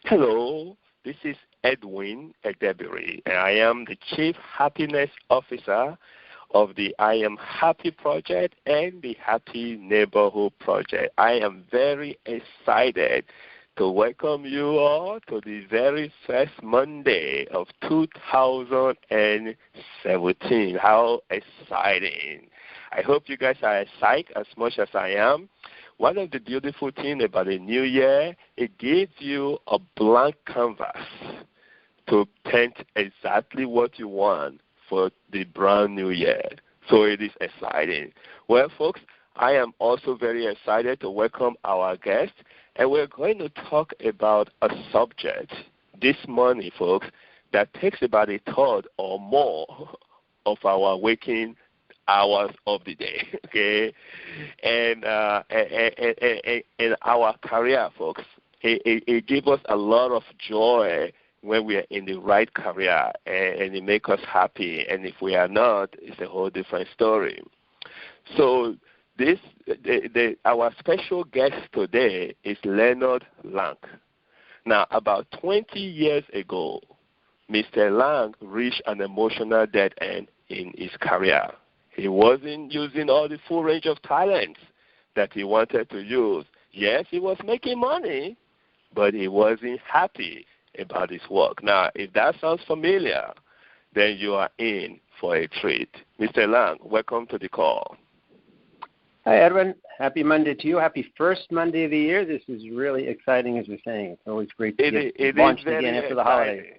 Hello, this is Edwin Edebiri, and I am the Chief Happiness Officer of the I Am Happy Project and the Happy Neighborhood Project. I am very excited to welcome you all to the very first Monday of 2017. How exciting. I hope you guys are excited as much as I am. One of the beautiful things about the new year, it gives you a blank canvas to paint exactly what you want for the brand new year. So it is exciting. Well, folks, I am also very excited to welcome our guest, and we're going to talk about a subject this morning, folks, that takes about a third or more of our waking hours of the day, okay? And our career, folks, it gives us a lot of joy when we are in the right career, and it makes us happy. And if we are not, it's a whole different story. So our special guest today is Leonard Lang. Now, about 20 years ago, Mr. Lang reached an emotional dead end in his career. He wasn't using all the full range of talents that he wanted to use. Yes, he was making money, but he wasn't happy about his work. Now, if that sounds familiar, then you are in for a treat. Mr. Lang, welcome to the call. Hi, Edwin. Happy Monday to you. Happy first Monday of the year. This is really exciting, as you're saying. It's always great to get launched again after the holidays.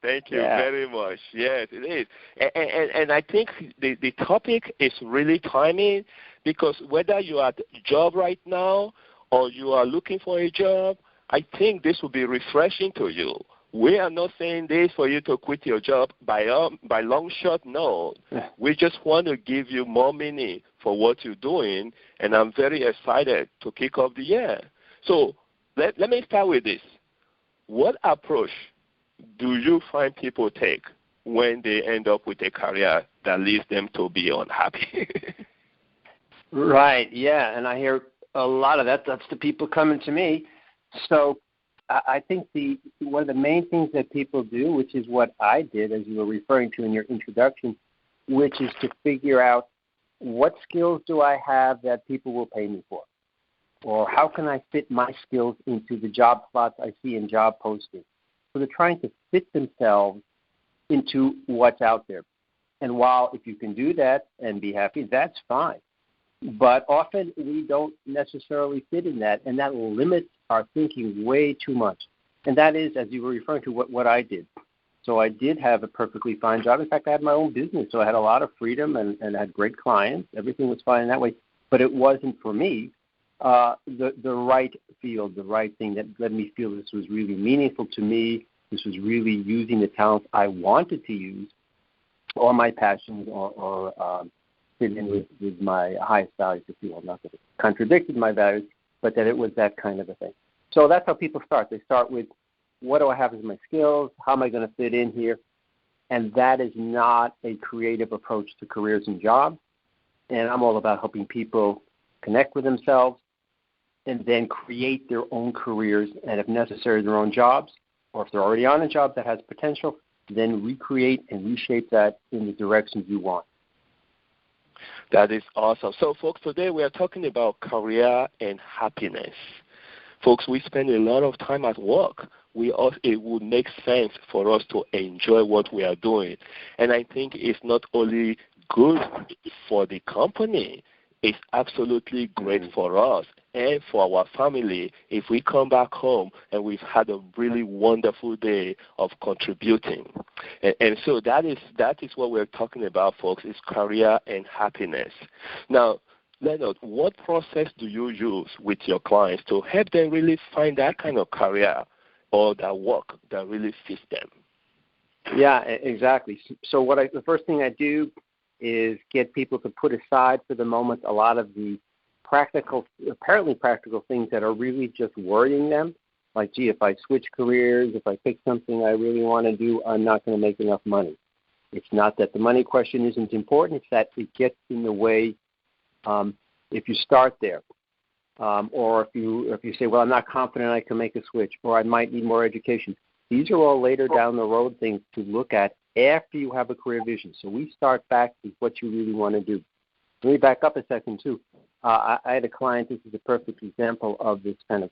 Thank you very much. Yes, it is. And I think the topic is really timing, because whether you are at a job right now or you are looking for a job, I think this will be refreshing to you. We are not saying this for you to quit your job by long shot, no. We just want to give you more meaning for what you're doing, and I'm very excited to kick off the year. So let me start with this. What approach do you find people take when they end up with a career that leads them to be unhappy? Right, yeah, and I hear a lot of that. That's the people coming to me. So I think one of the main things that people do, which is what I did, as you were referring to in your introduction, which is to figure out what skills do I have that people will pay me for? Or how can I fit my skills into the job slots I see in job postings? So they're trying to fit themselves into what's out there. And while if you can do that and be happy, that's fine. But often we don't necessarily fit in that, and that limits our thinking way too much. And that is, as you were referring to, what I did. So I did have a perfectly fine job. In fact, I had my own business, so I had a lot of freedom and I had great clients. Everything was fine in that way. But it wasn't for me the right field, the right thing that led me feel this was really meaningful to me. This was really using the talents I wanted to use, or my passions, or fit in with my highest values, if you will. Not that it contradicted my values, but that it was that kind of a thing. So that's how people start. They start with, what do I have as my skills? How am I going to fit in here? And that is not a creative approach to careers and jobs. And I'm all about helping people connect with themselves and then create their own careers, and if necessary, their own jobs. Or if they're already on a job that has potential, then recreate and reshape that in the directions you want. That is awesome. So, folks, today we are talking about career and happiness. Folks, we spend a lot of time at work. It would make sense for us to enjoy what we are doing. And I think it's not only good for the company, it's absolutely great for us and for our family if we come back home and we've had a really wonderful day of contributing. And so that is what we're talking about, folks, is career and happiness. Now, Leonard, what process do you use with your clients to help them really find that kind of career or that work that really fits them? Yeah, exactly. So the first thing I do is get people to put aside for the moment a lot of the apparently practical things that are really just worrying them. Like, gee, if I switch careers, if I pick something I really want to do, I'm not going to make enough money. It's not that the money question isn't important. It's that it gets in the way if you start there. or if you say, well, I'm not confident I can make a switch, or I might need more education. These are all later down the road things to look at after you have a career vision. So we start back with what you really want to do. Let me back up a second, too. I had a client, this is a perfect example of this kind of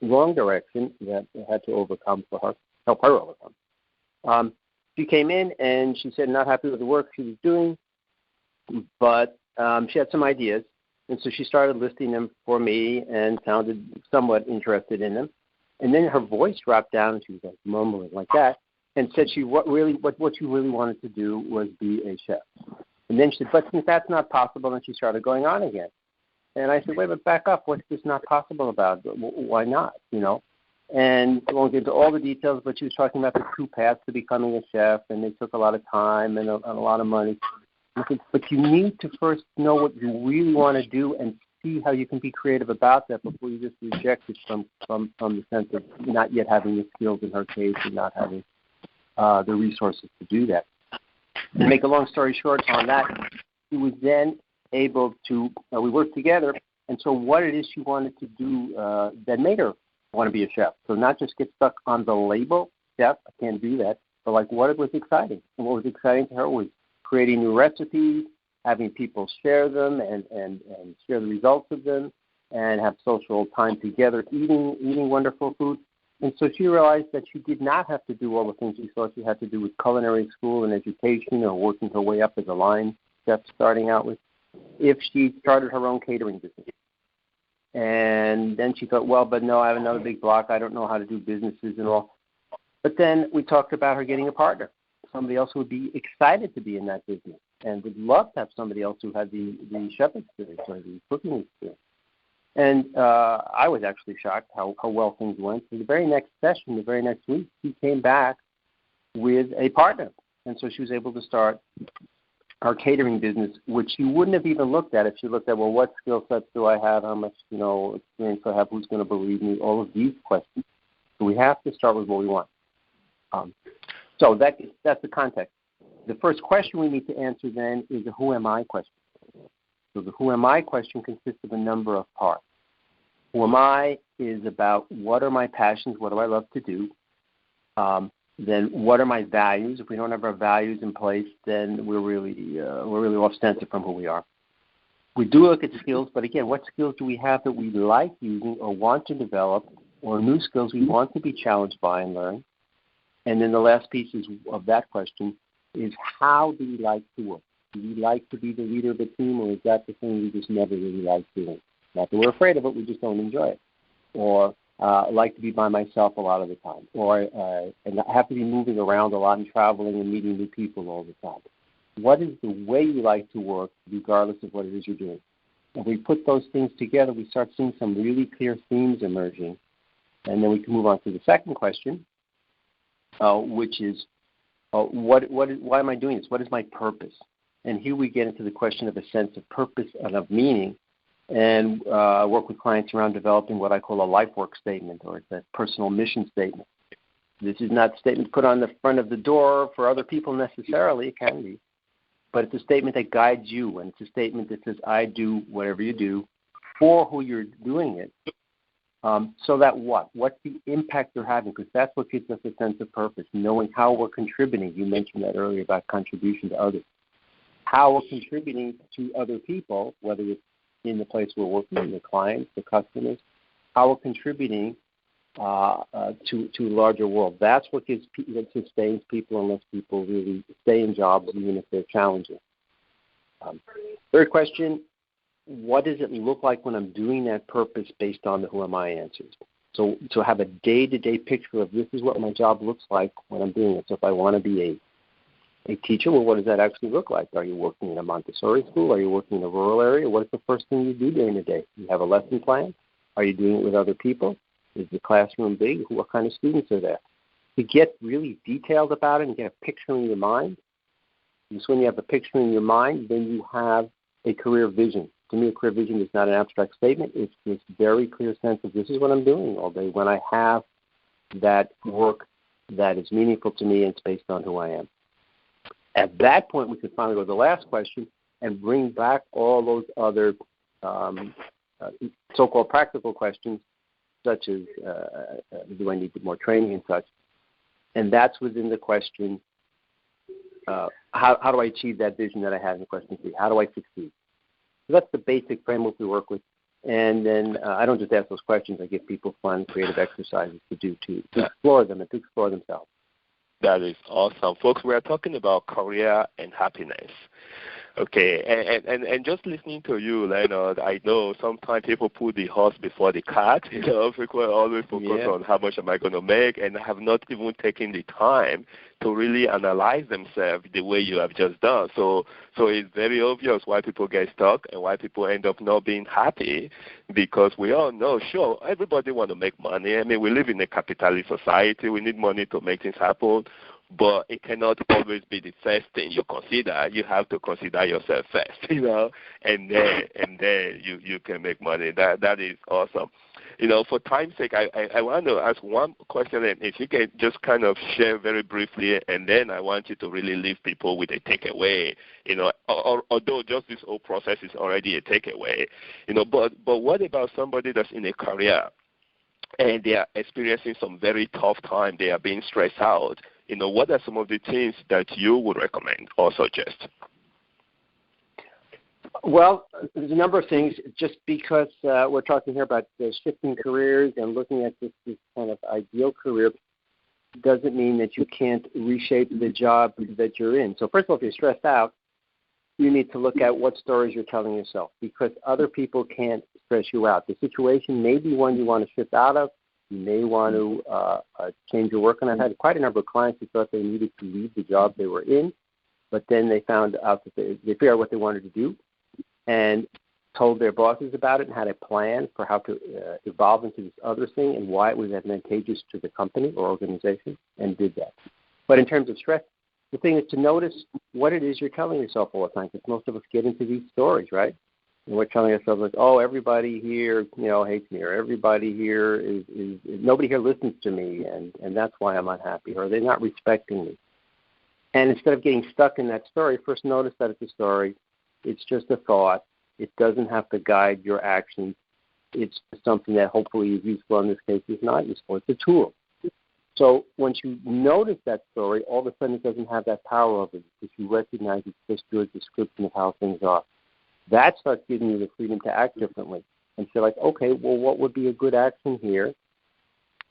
wrong direction that I had to overcome for her, help her overcome. She came in and she said not happy with the work she was doing, but she had some ideas. And so she started listing them for me and sounded somewhat interested in them. And then her voice dropped down and she was like mumbling like that and said what you really wanted to do was be a chef. And then she said, but since that's not possible, then she started going on again. And I said, wait, but back up. What's this not possible about? Why not, And I won't get into all the details, but she was talking about the two paths to becoming a chef, and they took a lot of time and a lot of money. I said, but you need to first know what you really want to do and see how you can be creative about that before you just reject it from the sense of not yet having the skills in her case and not having the resources to do that. To make a long story short on that, she was then able to, we worked together, and so what it is she wanted to do that made her want to be a chef. So not just get stuck on the label, chef, I can't do that, but like what was exciting. And what was exciting to her was creating new recipes, having people share them and share the results of them, and have social time together, eating wonderful food. And so she realized that she did not have to do all the things she thought she had to do with culinary school and education or working her way up as a line chef starting out with, if she started her own catering business. And then she thought, well, but no, I have another big block. I don't know how to do businesses and all. But then we talked about her getting a partner, somebody else who would be excited to be in that business and would love to have somebody else who had the chef experience or the cooking experience. And I was actually shocked how well things went. So the very next session, the very next week, she came back with a partner. And so she was able to start our catering business, which she wouldn't have even looked at if she looked at, well, what skill sets do I have, how much experience I have, who's going to believe me, all of these questions. So we have to start with what we want. So that's the context. The first question we need to answer then is a who am I question. So the who am I question consists of a number of parts. Who am I is about what are my passions, what do I love to do. Then what are my values? If we don't have our values in place, then we're really off center from who we are. We do look at skills, but again, what skills do we have that we like using or want to develop, or new skills we want to be challenged by and learn? And then the last piece of that question is how do we like to work? Do we like to be the leader of the team, or is that the thing we just never really like doing? Not that we're afraid of it, we just don't enjoy it. Or like to be by myself a lot of the time. Or and I have to be moving around a lot and traveling and meeting new people all the time. What is the way you like to work, regardless of what it is you're doing? If we put those things together, we start seeing some really clear themes emerging. And then we can move on to the second question, which is, why am I doing this? What is my purpose? And here we get into the question of a sense of purpose and of meaning. And I work with clients around developing what I call a life work statement, or it's a personal mission statement. This is not a statement put on the front of the door for other people necessarily. It can be. But it's a statement that guides you, and it's a statement that says, I do whatever you do for who you're doing it. So that what? What's the impact they're having? Because that's what gives us a sense of purpose, knowing how we're contributing. You mentioned that earlier about contribution to others. How we're contributing to other people, whether it's in the place we're working, the clients, the customers, how we're contributing to a larger world. That's what sustains people, unless people really stay in jobs, even if they're challenging. Third question, what does it look like when I'm doing that purpose based on the who am I answers? So to have a day-to-day picture of this is what my job looks like when I'm doing it. So if I want to be a teacher, well, what does that actually look like? Are you working in a Montessori school? Are you working in a rural area? What is the first thing you do during the day? You have a lesson plan? Are you doing it with other people? Is the classroom big? What kind of students are there? To get really detailed about it and get a picture in your mind, because when you have a picture in your mind, then you have a career vision. To me, a career vision is not an abstract statement. It's this very clear sense of this is what I'm doing all day when I have that work that is meaningful to me and it's based on who I am. At that point, we can finally go to the last question and bring back all those other so-called practical questions, such as do I need more training and such. And that's within the question, how do I achieve that vision that I had in question 3? How do I succeed? So that's the basic framework we work with. And then I don't just ask those questions. I give people fun, creative exercises to do to explore them and to explore themselves. That is awesome. Folks, we are talking about career and happiness. Okay, and just listening to you, Leonard, I know sometimes people put the horse before the cart. People always focus on how much am I going to make, and have not even taken the time to really analyze themselves the way you have just done. So it's very obvious why people get stuck and why people end up not being happy, because we all know, sure, everybody want to make money. I mean, we live in a capitalist society. We need money to make things happen. But it cannot always be the first thing you consider. You have to consider yourself first, and then you can make money. That is awesome. For time's sake, I want to ask one question, and if you can just kind of share very briefly, and then I want you to really leave people with a takeaway. Although just this whole process is already a takeaway, but what about somebody that's in a career and they are experiencing some very tough time? They are being stressed out. What are some of the things that you would recommend or suggest? Well, there's a number of things. Just because we're talking here about shifting careers and looking at this kind of ideal career doesn't mean that you can't reshape the job that you're in. So first of all, if you're stressed out, you need to look at what stories you're telling yourself, because other people can't stress you out. The situation may be one you want to shift out of. You may want to change your work. And I've had quite a number of clients who thought they needed to leave the job they were in, but then they found out that they figured out what they wanted to do and told their bosses about it and had a plan for how to evolve into this other thing and why it was advantageous to the company or organization, and did that. But in terms of stress, the thing is to notice what it is you're telling yourself all the time, because most of us get into these stories, right? And we're telling ourselves, like, oh, everybody here, hates me, or everybody here is nobody here listens to me, and that's why I'm unhappy, or they're not respecting me. And instead of getting stuck in that story, first notice that it's a story. It's just a thought. It doesn't have to guide your actions. It's something that hopefully is useful. In this case, is not useful. It's a tool. So once you notice that story, all of a sudden it doesn't have that power over you, because you recognize it's just your description of how things are. That starts giving you the freedom to act differently and feel like, okay, well, what would be a good action here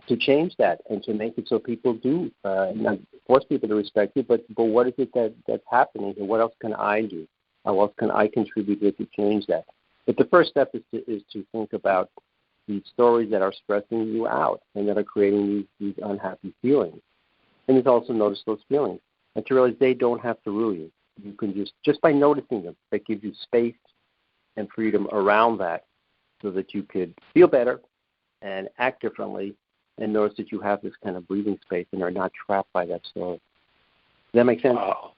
to change that and to make it so people do, not force people to respect you, but what is it that's happening, and what else can I do? How else can I contribute to change that? But the first step is to think about these stories that are stressing you out and that are creating these unhappy feelings. And it's also notice those feelings and to realize they don't have to rule you. You can just by noticing them, that gives you space and freedom around that so that you could feel better and act differently and notice that you have this kind of breathing space and are not trapped by that story. Does that make sense? Wow.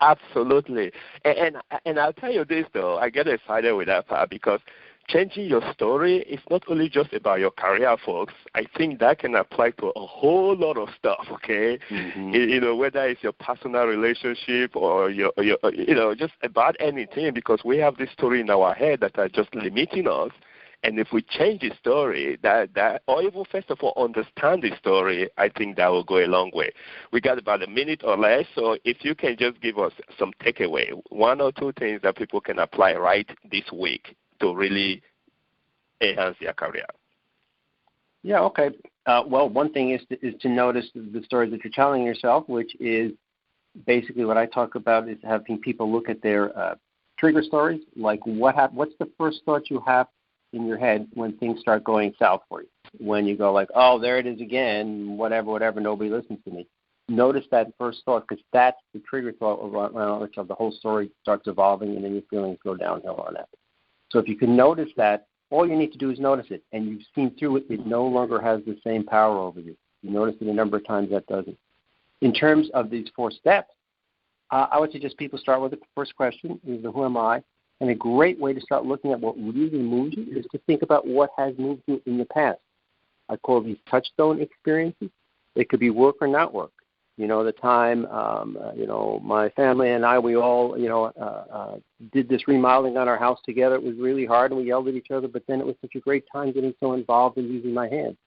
Absolutely. And I'll tell you this, though. I get excited with that part because changing your story is not only just about your career, folks. I think that can apply to a whole lot of stuff, okay? Mm-hmm. Whether it's your personal relationship or your just about anything, because we have this story in our head that are just limiting us. And if we change the story, that or even first of all understand the story, I think that will go a long way. We got about a minute or less, so if you can just give us some takeaway, one or two things that people can apply right this week to really enhance their career. Yeah, okay. Well, one thing is to notice the stories that you're telling yourself, which is basically what I talk about is having people look at their trigger stories, like what's the first thought you have in your head when things start going south for you, when you go like, oh, there it is again, whatever, nobody listens to me. Notice that first thought, because that's the trigger thought around which the whole story starts evolving, and then your feelings go downhill on that. So if you can notice that, all you need to do is notice it, and you've seen through it, it no longer has the same power over you. You notice it a number of times, that doesn't. In terms of these 4 steps, I would suggest people start with the first question, is the who am I? And a great way to start looking at what really moves you is to think about what has moved you in the past. I call these touchstone experiences. They could be work or not work. the time, my family and I, we all, did this remodeling on our house together. It was really hard, and we yelled at each other, but then it was such a great time getting so involved in using my hands.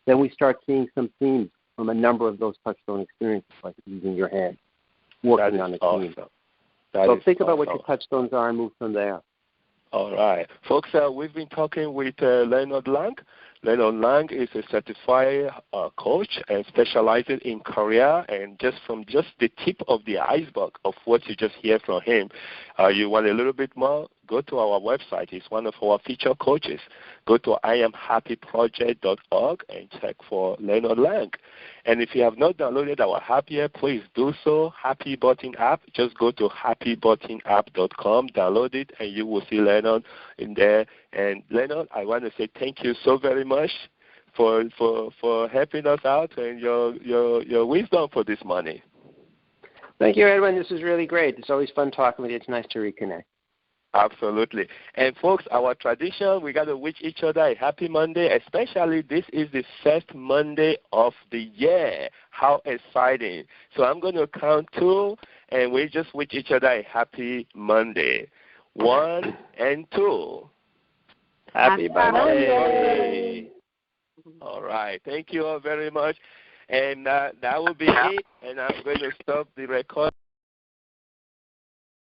Then we start seeing some themes from a number of those touchstone experiences, like using your hands, working on a team. So think about what your touchstones are and move from there. All right. Folks, we've been talking with Leonard Lang. Leonard Lang is a certified coach and specializes in career. And just from the tip of the iceberg of what you just hear from him, you want a little bit more, go to our website. He's one of our featured coaches. Go to IamHappyProject.org and check for Leonard Lang. And if you have not downloaded our app yet, please do so. Happy Button app. Just go to happybuttonapp.com, download it, and you will see Leonard in there. And Leonard, I want to say thank you so very much for helping us out and your wisdom for this morning. Thank you, Edwin. This is really great. It's always fun talking with you. It's nice to reconnect. Absolutely. And, folks, our tradition, we got to wish each other a happy Monday, especially this is the first Monday of the year. How exciting. So I'm going to count 2, and we just wish each other a happy Monday. 1 and 2. Happy Monday. All right. Thank you all very much. And that will be it, and I'm going to stop the record.